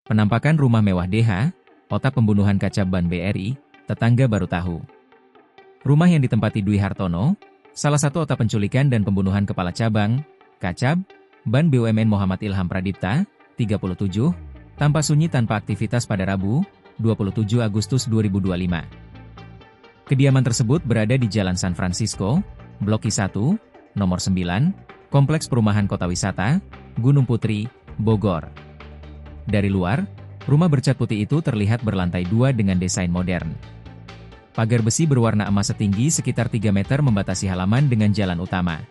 Penampakan rumah mewah DH, otak pembunuhan Kacab Ban BRI, tetangga baru tahu. Rumah yang ditempati Dwi Hartono, salah satu otak penculikan dan pembunuhan kepala cabang, Kacab, Ban BUMN Muhammad Ilham Pradipta, 37, tampak sunyi tanpa aktivitas pada Rabu, 27 Agustus 2025. Kediaman tersebut berada di Jalan San Francisco, Blok I1, Nomor 9, Kompleks Perumahan Kota Wisata, Gunung Putri, Bogor. Dari luar, rumah bercat putih itu terlihat berlantai 2 dengan desain modern. Pagar besi berwarna emas setinggi sekitar 3 meter membatasi halaman dengan jalan utama.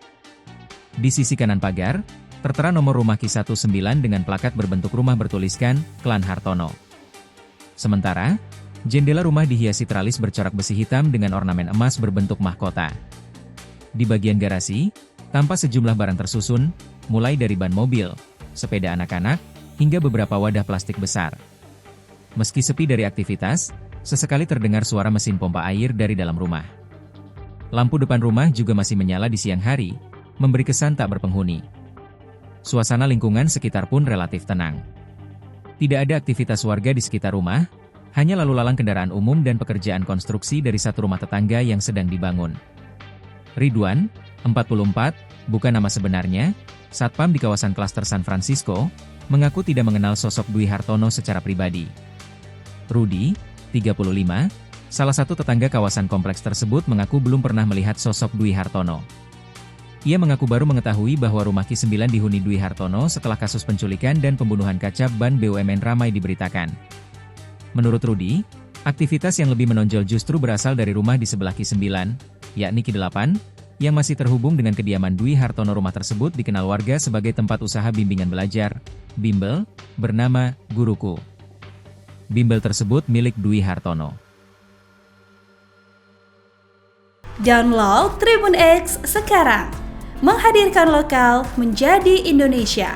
Di sisi kanan pagar, tertera nomor rumah Ki-19 dengan plakat berbentuk rumah bertuliskan, Klan Hartono. Sementara, jendela rumah dihiasi tralis bercorak besi hitam dengan ornamen emas berbentuk mahkota. Di bagian garasi, tampak sejumlah barang tersusun, mulai dari ban mobil, sepeda anak-anak, hingga beberapa wadah plastik besar. Meski sepi dari aktivitas, sesekali terdengar suara mesin pompa air dari dalam rumah. Lampu depan rumah juga masih menyala di siang hari, memberi kesan tak berpenghuni. Suasana lingkungan sekitar pun relatif tenang. Tidak ada aktivitas warga di sekitar rumah, hanya lalu lalang kendaraan umum dan pekerjaan konstruksi dari satu rumah tetangga yang sedang dibangun. Ridwan, 44, bukan nama sebenarnya, satpam di kawasan klaster San Francisco, mengaku tidak mengenal sosok Dwi Hartono secara pribadi. Rudi, 35, salah satu tetangga kawasan kompleks tersebut mengaku belum pernah melihat sosok Dwi Hartono. Ia mengaku baru mengetahui bahwa rumah Ki-9 dihuni Dwi Hartono setelah kasus penculikan dan pembunuhan Kacab Ban BUMN ramai diberitakan. Menurut Rudi, aktivitas yang lebih menonjol justru berasal dari rumah di sebelah Ki-9, yakni Ki-8, yang masih terhubung dengan kediaman Dwi Hartono. Rumah tersebut dikenal warga sebagai tempat usaha bimbingan belajar, bimbel, bernama Guruku. Bimbel tersebut milik Dwi Hartono. Download Tribun X sekarang, menghadirkan lokal menjadi Indonesia.